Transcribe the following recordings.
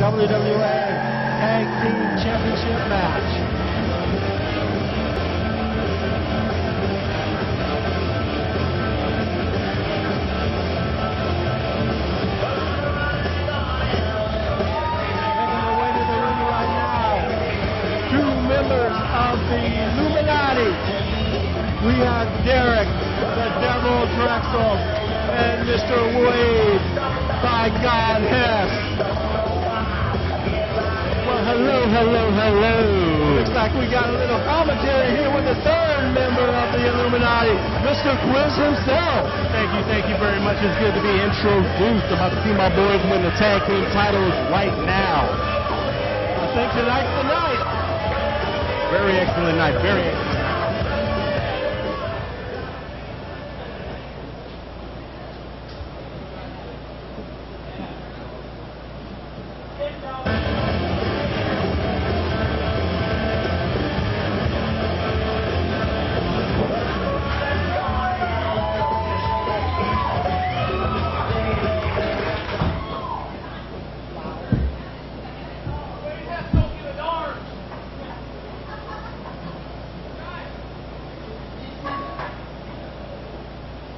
NWWA Tag Team Championship match. Of the Illuminati, we have Derek, the Devil Drexl, and Mr. Wade, by God, Hess. Well, hello. Looks like we got a little commentary here with the third member of the Illuminati, Mr. Quiz himself. Thank you very much. It's good to be introduced. About to see my boys win the tag team titles right now. I think tonight's the night. Very excellent night. Very excellent.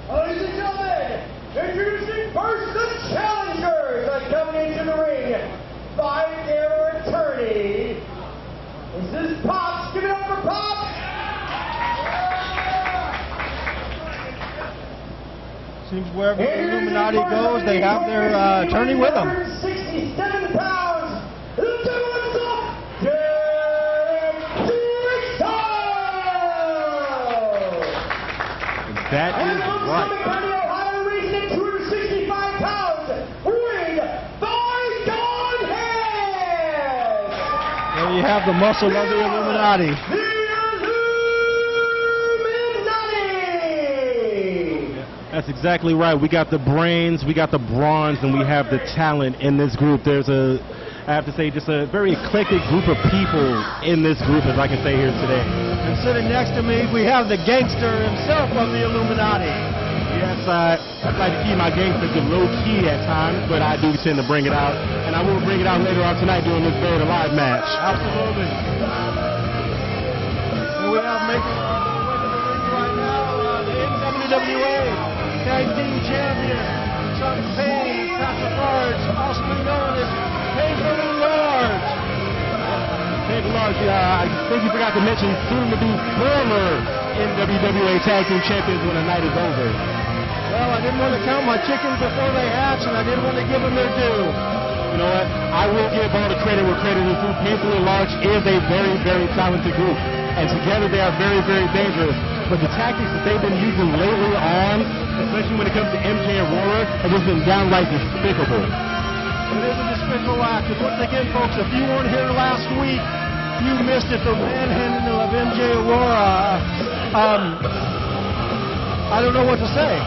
Ladies and gentlemen, introducing first the challengers coming into the ring by their attorney. This is Pops. Give it up for Pops. Seems wherever the Illuminati goes, they have their attorney with them. 167 pounds. The gentleman himself, Drexl. That is right. There you have the muscle of the Illuminati. That's exactly right. We got the brains, we got the bronze, and we have the talent in this group. There's I have to say, just a very eclectic group of people in this group, as I can say here today. And sitting next to me, we have the gangster himself of the Illuminati. Yes, I like to keep my gangster low key at times, but I do tend to bring it out, and I will bring it out later on tonight during this Buried Alive match. Absolutely. And we have making our way to the ring right now, the NWWA Tag Team Champion, Payne Patrick Large, also known as Paynefully Large. Payne Large, I think you forgot to mention soon to be former NWWA Tag Team Champions when the night is over. Well, I didn't want to count my chickens before they hatch, and I didn't want to give them their due. You know what? I will give all the credit where credit is due. Paynefully Large is a very talented group, and together they are very dangerous. But the tactics that they've been using lately on, especially when it comes to MJ and Aurora, have just been downright despicable. It is a despicable act. And once again, folks, if you weren't here last week, you missed it. The manhandling of MJ Aurora. I don't know what to say.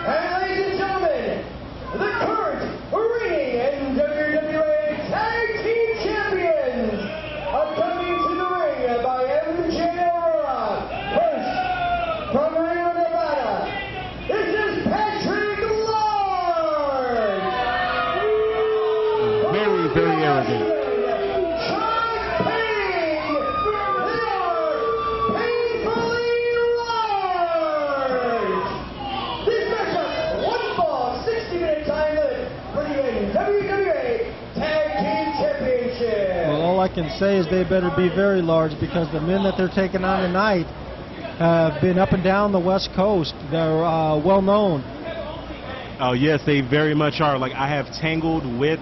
And ladies and gentlemen, the current reigning NWWA Tag Team Champions are coming to the ring by MJ Aurora. First, from Reno, Nevada, this is Patrick Large. Very arrogant. All I can say is they better be very large, because the men that they're taking on tonight have been up and down the West Coast. They're well known. Oh yes, they very much are. Like, I have tangled with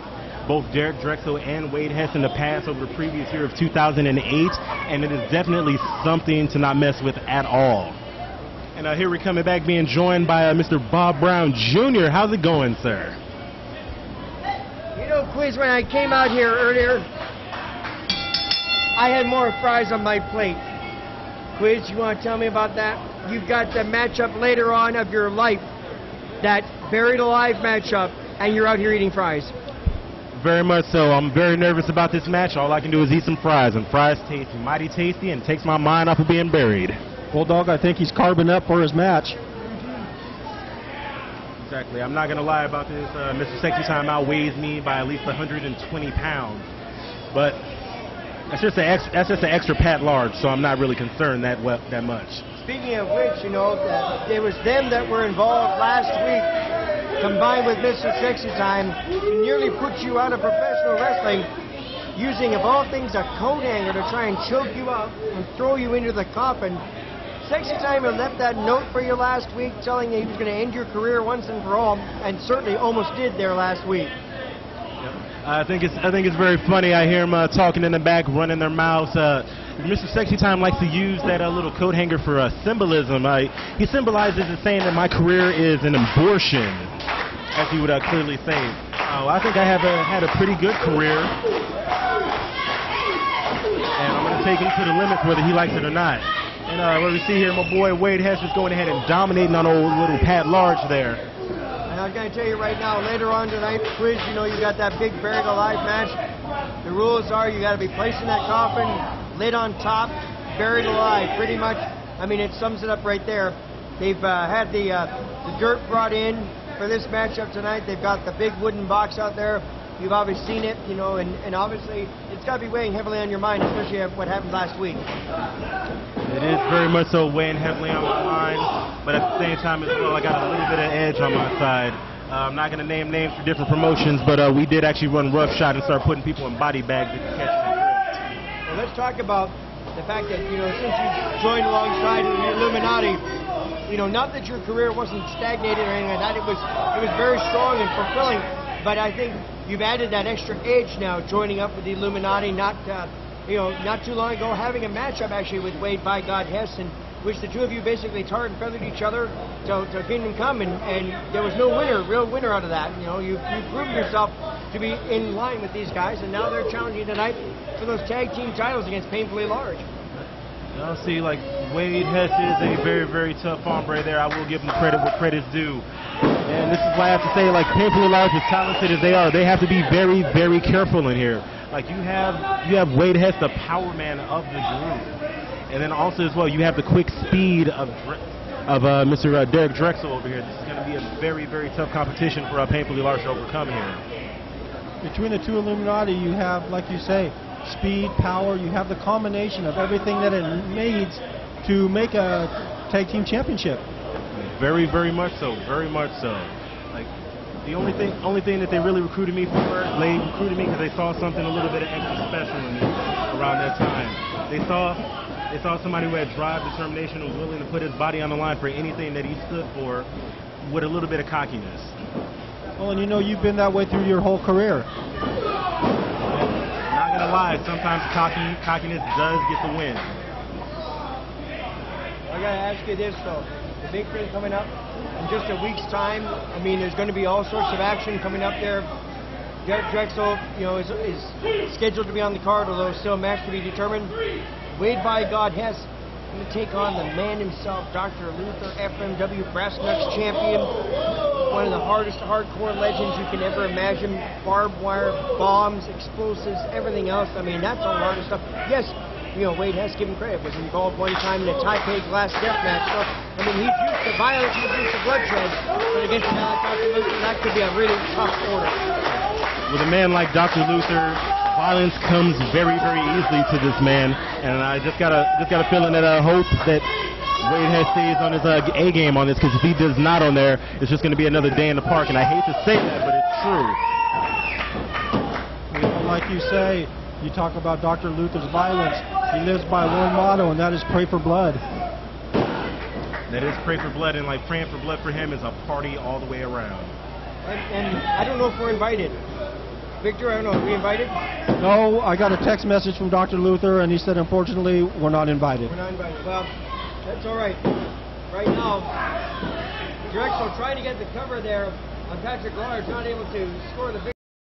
both Derek Drexl and Wade Hess in the past over the previous year of 2008, and it is definitely something to not mess with at all. And here we're coming back, being joined by Mr. Bob Brown Jr. How's it going, sir? You know, Quiz, when I came out here earlier, I had more fries on my plate. Quiz, you want to tell me about that? You've got the matchup later on of your life, that Buried Alive matchup, and you're out here eating fries. Very much so. I'm very nervous about this match. All I can do is eat some fries, and fries taste mighty tasty and takes my mind off of being buried. Bulldog, I think he's carbing up for his match. Exactly. I'm not going to lie about this. Mr. Sexy Time outweighs me by at least 120 pounds. But that's just an extra Pat Large, so I'm not really concerned that much. Speaking of which, you know, it was them that were involved last week, combined with Mr. Sexy Time, to nearly put you out of professional wrestling, using, of all things, a coat hanger to try and choke you up and throw you into the coffin. Sexy Time had left that note for you last week telling you he was going to end your career once and for all, and certainly almost did there last week. I think it's very funny. I hear them talking in the back, running their mouths. Mr. Sexy Time likes to use that little coat hanger for symbolism. He symbolizes it, saying that my career is an abortion, as he would clearly say. I think I have had a pretty good career, and I'm going to take him to the limits whether he likes it or not. And what we see here, my boy Wade Hess is going ahead and dominating on old little Pat Large there. And I'm going to tell you right now, later on tonight, Quiz, you know you got that big buried alive match. The rules are you got to be placed in that coffin, lid on top, buried alive. Pretty much, I mean, it sums it up right there. They've had the dirt brought in for this matchup tonight. They've got the big wooden box out there. You've obviously seen it, you know, and obviously it's got to be weighing heavily on your mind, especially what happened last week. It is very much so weighing heavily on my mind, but at the same time as well, I got a little bit of edge on my side. I'm not going to name names for different promotions, but we did actually run roughshod and start putting people in body bags to catch the drift. Well, let's talk about the fact that, you know, since you joined alongside the Illuminati, you know, not that your career wasn't stagnated or anything like that, it was very strong and fulfilling, but I think you've added that extra edge now, joining up with the Illuminati, not too long ago, having a matchup actually with Wade by God Hess, in which the two of you basically tarred and feathered each other to Kingdom Come, and there was no real winner out of that. You know, you've proven yourself to be in line with these guys, and now they're challenging tonight for those tag team titles against Paynefully Large. I'll see, like, Wade Hess is a very, very tough hombre there. I will give him credit where credit's due. And this is why I have to say, like, Paynefully Large, as talented as they are, they have to be very, very careful in here. Like, you have Wade Hess, the power man of the group. And then also as well, you have the quick speed of Mr. Derek Drexl over here. This is going to be a very, very tough competition for Paynefully Large to overcome here. Between the two Illuminati, you have, like you say, speed, power. You have the combination of everything that it needs to make a tag team championship. Very, very much so. Very much so. Like, the only thing that they really recruited me for, they recruited me because they saw something a little bit of extra special in me around that time. They saw somebody who had drive, determination, who was willing to put his body on the line for anything that he stood for, with a little bit of cockiness. Well, and you know, you've been that way through your whole career. I'm not gonna lie, sometimes cockiness does get the win. I gotta ask you this though. The big thing coming up in just a week's time. I mean, there's going to be all sorts of action coming up there. Derek Drexl, you know, is scheduled to be on the card, although still a match to be determined. Wade by God Hess going to take on the man himself, Dr. Luther, FMW Brass Knucks champion, one of the hardest hardcore legends you can ever imagine. Barbed wire, bombs, explosives, everything else. I mean, that's a lot of stuff. Yes. You know, Wade Hess, give him credit, was involved one time in a Taipei glass death match. So, I mean, he's used to violence, he's used to bloodshed, but against a man like Dr. Luther, that could be a really tough order. With a man like Dr. Luther, violence comes very, very easily to this man, and I just got a feeling that I hope that Wade Hess stays on his A game on this, because if he does not on there, it's just going to be another day in the park, and I hate to say that, but it's true. You know, like you say, you talk about Dr. Luther's violence. He lives by one motto, and that is pray for blood. That is pray for blood, and like praying for blood for him is a party all the way around. And I don't know if we're invited. Victor, I don't know, are we invited? No, I got a text message from Dr. Luther, and he said, unfortunately, we're not invited. We're not invited. Well, that's all right. Right now, Drexl trying to get the cover there on Patrick Large, not able to score the